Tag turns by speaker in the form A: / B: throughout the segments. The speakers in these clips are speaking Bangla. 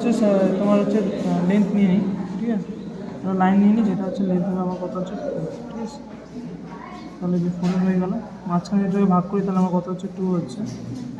A: হচ্ছে তোমার হচ্ছে লেন্থ নিয়ে নিই, ঠিক আছে, লাইন নিয়ে নিই, যেটা হচ্ছে লেন্থ হবে আমার কত হচ্ছে 4, ঠিক আছে। তাহলে যে 4 হয়ে গেল, মাঝখানে এটাকে ভাগ করি তাহলে আমার কত হচ্ছে 2 হচ্ছে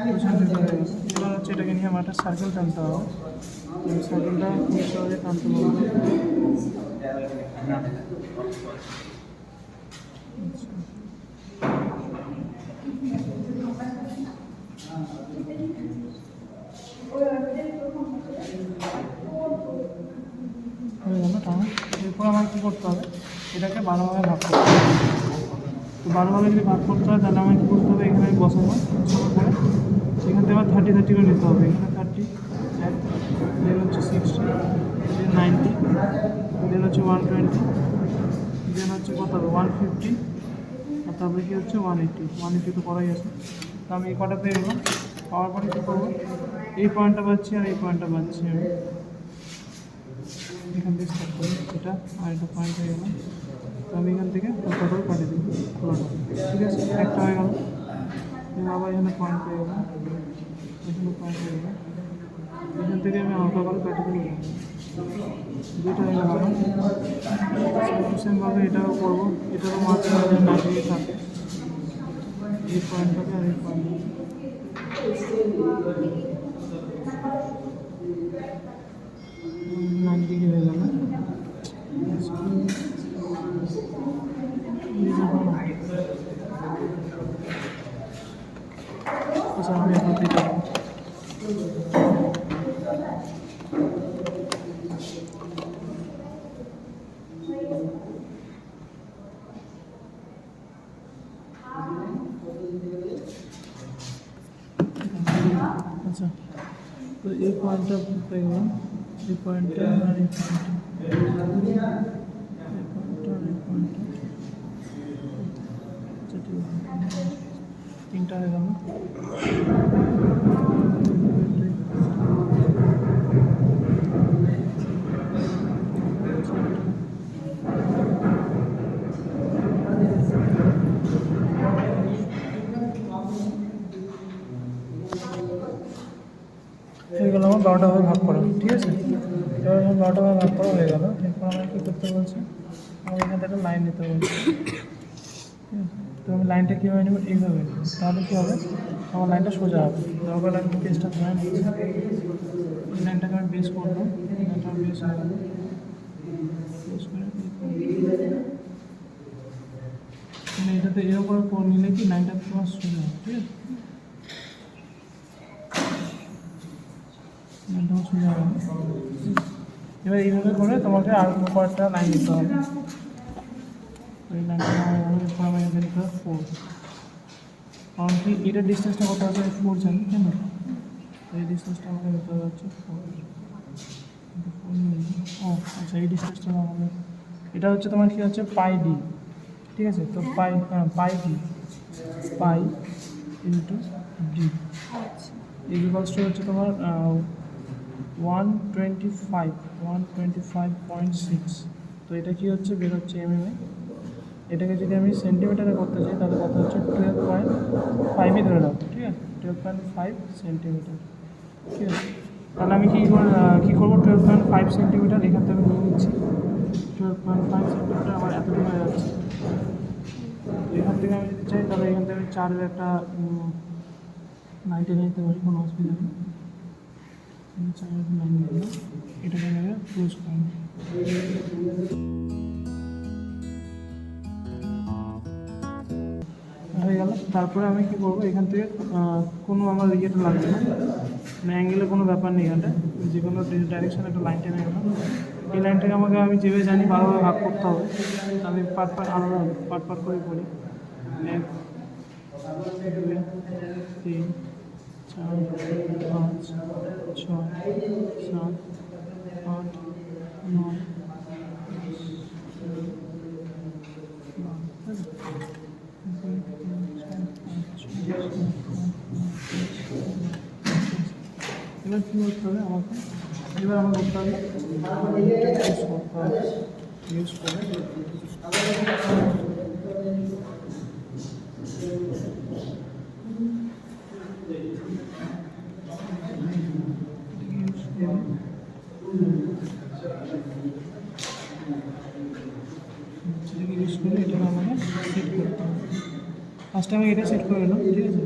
A: 2 সেন্টিমিটার হয়ে গেল। এবার হচ্ছে এটাকে নিয়ে আমার একটা সার্কেল টানতে হবে। এই সার্কেলটা খুব সহজে টানতে পারবো। হয়ে গেল টানা। এরপর আমার কী করতে হবে, এটাকে 12 ভাগে ভাগ করতে হবে। তো 12 ভাগে যদি ভাগ করতে হয় তাহলে আমার কী করতে হবে, এখানে বসাবো, বসানোর পরে এখান থেকে আমার 30 করে নিতে হবে। এখানে 30, দেন হচ্ছে 60, দেন 90, দেন হচ্ছে 120, দেন হচ্ছে কত হবে 150, আর তারপরে কী হচ্ছে 180 তো করাই আছে। তো আমি এই কটা পেয়ে গেলাম। পাওয়ার পরে কী করবো, এই পয়েন্টটা পাচ্ছি আর এই পয়েন্টটা পাচ্ছি আমি এখান থেকে স্টার্ট করি, এটা আর একটা পয়েন্ট হয়ে গেল। তো আমি এখান থেকে হালকা করে কাটে দিই খোলাটা, ঠিক আছে, একটা হয়ে গেল। আবার এখানে পয়েন্ট পেয়ে গেলাম, এখানে পয়েন্ট হয়ে গেল, এখান থেকে আমি হালকা করে কাটে দিলাম, দুটো হয়ে গেল আমার। সেমভাবে এটাও করবো, এটারও মাঝখানে না দিয়ে থাকে এই পয়েন্টটাকে আর এই পয়েন্টটাকে। 90 ডিগ্রি হয়ে গেল। আচ্ছা আমি এখন দিতে পারবো। আচ্ছা, তো এই পয়েন্টটা পেয়ে গেলাম, এই পয়েন্টটা আর এই পয়েন্টটা, আচ্ছা ঠিক আছে, 3টা হয়ে গেল। হয়ে গেল আমার 12টা ভাগে ভাগ করা, ঠিক আছে। এবার আমার 12টা ভাগে ভাগ করা হয়ে গেল। এরপর আমার কী করতে বলছে, আমার এখান থেকে একটা লাইন নিতে বলছে, ঠিক আছে। তো আমি লাইনটা কীভাবে নেব, এইভাবে নেব, তাহলে কী হবে, আমার লাইনটা সোজা হবে। দরকার আমি পেজটা ধরে নিচ্ছি, এই লাইনটাকে আমি বেস করবো, লাইনটা আমি বেস হয়ে গেল, বেস করে মানে এটাতে এরকম করে নিলে কি লাইনটা তোমার সোজা হবে, ঠিক আছে, লাইনটা সোজা হবে। এবার এইভাবে করে তোমাকে আর কয়েকটা লাইন দিতে হবে। এই লাইনটা এরপর আমি এখানে দিতে হবে 4, কারণ কি এটার ডিস্টেন্সটা কত আছে 4 জানি, কেন এই ডিস্টেন্সটা আমাকে দিতে হবে হচ্ছে 4। ও আচ্ছা, এই ডিস্টেন্সটা আমাদের এটা হচ্ছে তোমার কী হচ্ছে পাই ডি, ঠিক আছে। তো pi into D equals to হচ্ছে তোমার 125.6। তো এটা কি হচ্ছে বের হচ্ছে এমএমে। এটাকে যদি আমি সেন্টিমিটারে করতে চাই তাহলে কত হচ্ছে 12.5ই ধরে রাখবো, ঠিক আছে, 12.5 সেন্টিমিটার, ঠিক আছে। তাহলে আমি কী করবো 12.5 সেন্টিমিটার এখান থেকে নিয়ে নিচ্ছি, 12.5 সেন্টিমিটার আমার এতটুকু হয়ে যাচ্ছে। এখান থেকে আমি যদি চাই তাহলে এখান থেকে আমি 4-এর একটা 90 নিতে পারি, কোনো অসুবিধা নেই। 4-এর 9 নিলাম, এটাকে আমি ক্লোজ করবো। হয়ে গেল। তারপরে আমি কী করবো, এখান থেকে কোনো আমার ইয়েটা লাগবে না, মানে অ্যাঙ্গেলের কোনো ব্যাপার নেই, এখানটা যে কোনো ডাইরেকশানে একটা লাইন টেনে গেলাম। এই লাইনটাকে আমাকে আমি যেভাবে জানি ভালোভাবে ভাগ করতে হবে। আমি আলাদা পার্ট করে করি। 1, 2, 3, 4, 5, 6, 7, 8, 9, 10, 11, 12, 13, 14, 15, 16, 17, 18, 19, 20। এবার কী করতে হবে আমাকে, এবার আমার করতে হবে ইউজ করে সেটাকে ইউজ করে এটাকে আমাকে সেট করতে হবে। ফার্স্টে আমি এটা সেট করে নিলাম, ঠিক আছে।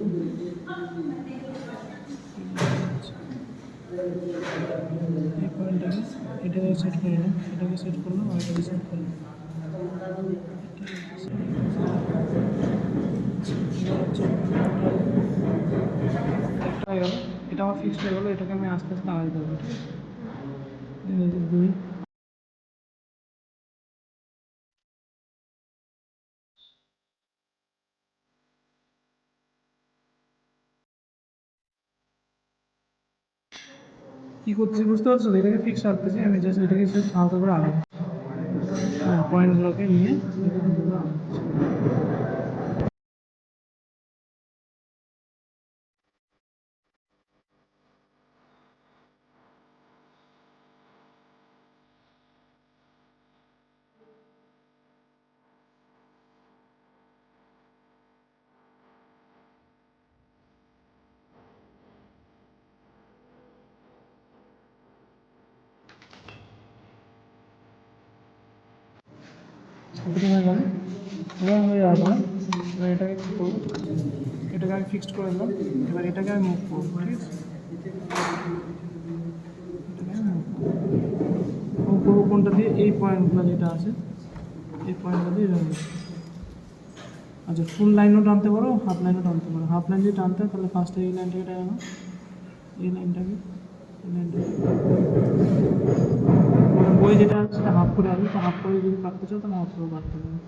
A: এই পয়েন্টটাকে এটাকে সেট করে নিলাম, এটাকে সেট করলাম আর এটাকে সেট করলাম। একটা হয়ে গেল, এটা আমার ফিক্সড হয়ে গেলো। এটাকে আমি আস্তে আস্তে আগাই দেবো, ঠিক আছে। দুই কী করতেছি বুঝতে পারছো? এটাকে ফিক্স রাখতেছি আমি, জাস্ট এটাকে হালকা করে আগাবো। হ্যাঁ, পয়েন্টগুলোকে নিয়ে কতটা হয়ে গেল। এবার হয়ে যাওয়ার পর এবার এটাকে কী করবো, এটাকে আমি ফিক্সড করে দিলাম। এবার এটাকে আমি মুভ করবো, ঠিক আছে। এটাকে আমি মুভ করবো কোনটা দিয়ে, এই পয়েন্টগুলো যেটা আছে এই পয়েন্টটা দিয়ে যাবো। আচ্ছা, ফুল লাইনও টানতে পারো, হাফ লাইনও টানতে পারো। হাফ লাইন যদি টানতে হয় তাহলে ফার্স্টে এই লাইনটাকে টানো, এই লাইনটাকে বই যেটা আছে সেটা হাফ করে আসবে, তো হাফ করে যদি কাটতে চাও তাহলে হাফ করে কাটতে পারো।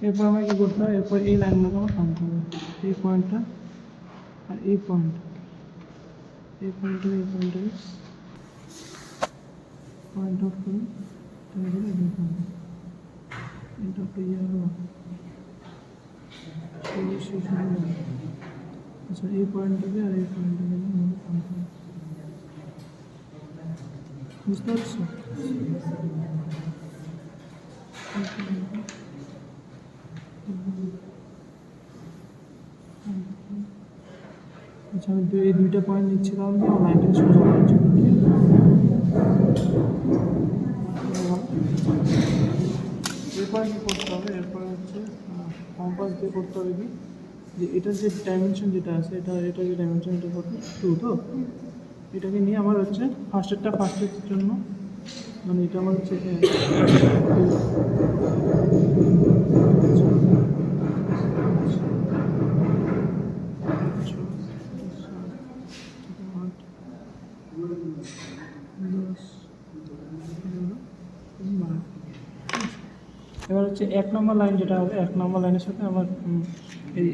A: এরপর আমার কী করতে হবে, এরপর এই লাইনগুলোকে আমার টানতে হবে। এই পয়েন্টটা আর এই পয়েন্ট, এই পয়েন্টটাকে পয়েন্ট আউট করে তারপরে এই পয়েন্ট, এটা একটা ইয়ে হলো। আচ্ছা, এই পয়েন্টটাকে আর এই পয়েন্টটাকে আমাকে টানতে হবে, বুঝতে পারছো? আচ্ছা, আমি এই দুইটা পয়েন্ট নিচ্ছি, তাহলে আমার লাইনটাকে সোজা করার জন্য, ঠিক আছে। এরপরে কী করতে হবে, এরপরে হচ্ছে কম্পাস দিয়ে করতে হবে কি, যে এটার যে ডাইমেনশন যেটা আছে, এটা যে ডাইমেনশন, এটা কত 2, তো এটাকে নিয়ে আমার হচ্ছে ফার্স্টের জন্য, মানে এটা আমার হচ্ছে এবার হচ্ছে 1 নম্বর লাইন যেটা হবে, 1 নম্বর লাইনের সাথে আমার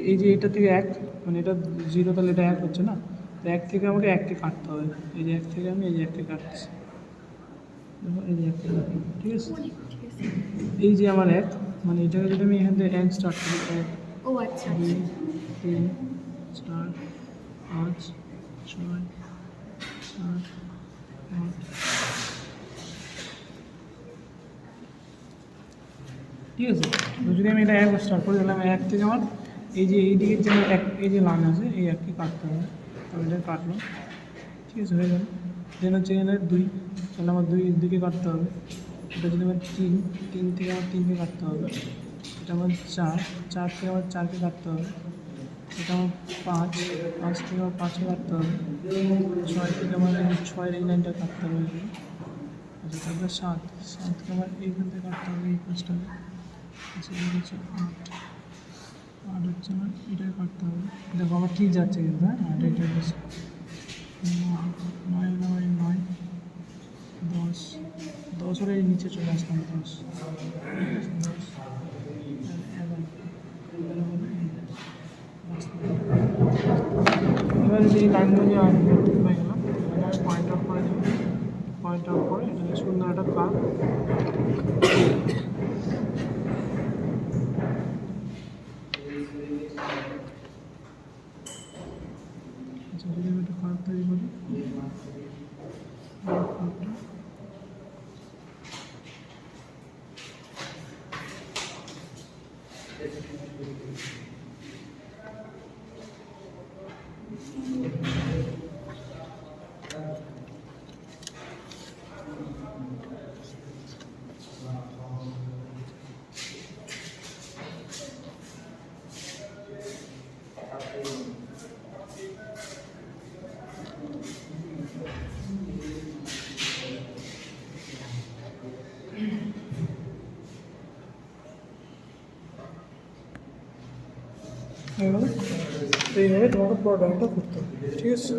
A: এই যে এটা থেকে 1, মানে এটা 0, তাহলে এটা 1 হচ্ছে না, তো 1 থেকে আমাকে 1কে কাটতে হবে। এই যে 1 থেকে আমি এই যে 1কে কাটতেছি, দেখো এই যে 1কে কাটলাম, ঠিক আছে। এই যে আমার 1, মানে এটাকে যদি আমি এখান থেকে 1 স্টার্ট করি, 1, 2, 3, 4, 5, 6, 7, 8, ঠিক আছে। তো যদি আমি এটা 1 স্টার্ট করি, তাহলে আমি 1 থেকে আমার এই যে এই দিকের যে এই যে লাইন আছে, এই 1কে কাটতে হবে। আমি এটা কাটলাম, ঠিক আছে, হয়ে গেল। দেন হচ্ছে এখানে 2, তাহলে আমার 2 দিকে কাটতে হবে। এটা যদি আমার 3 থেকে আমার 3কে কাটতে হবে। এটা আমার 4 থেকে আমার 4কে কাটতে হবে। এটা আমার 5 থেকে আমার 5কে কাটতে হবে। 6 থেকে আমার 6-এর এই লাইনটা কাটতে হবে। আচ্ছা, তারপরে 7 থেকে আমার এইখান থেকে কাটতে হবে, এই পাঁচটাকে। আচ্ছা, এটা হচ্ছে 8 হচ্ছে আমার এটাকে কাটতে হবে। দেখো আমার ঠিক যাচ্ছে কিন্তু, হ্যাঁ, এটা হচ্ছে 9, 10 হলে এই নিচে চলে আসলাম, 10, 11 হলে এবার যদি এই লাইনগুলো দিয়ে আসবে হয়ে গেল, এখানে আমি পয়েন্ট আউট করে দেবো। পয়েন্ট আউট করে এটা সুন্দর একটা কার্ভ যদি আমি একটা কার্ভ তৈরি করি, এইভাবে তোমাকে পুরো ড্রয়িংটা করতে হবে, ঠিক আছে।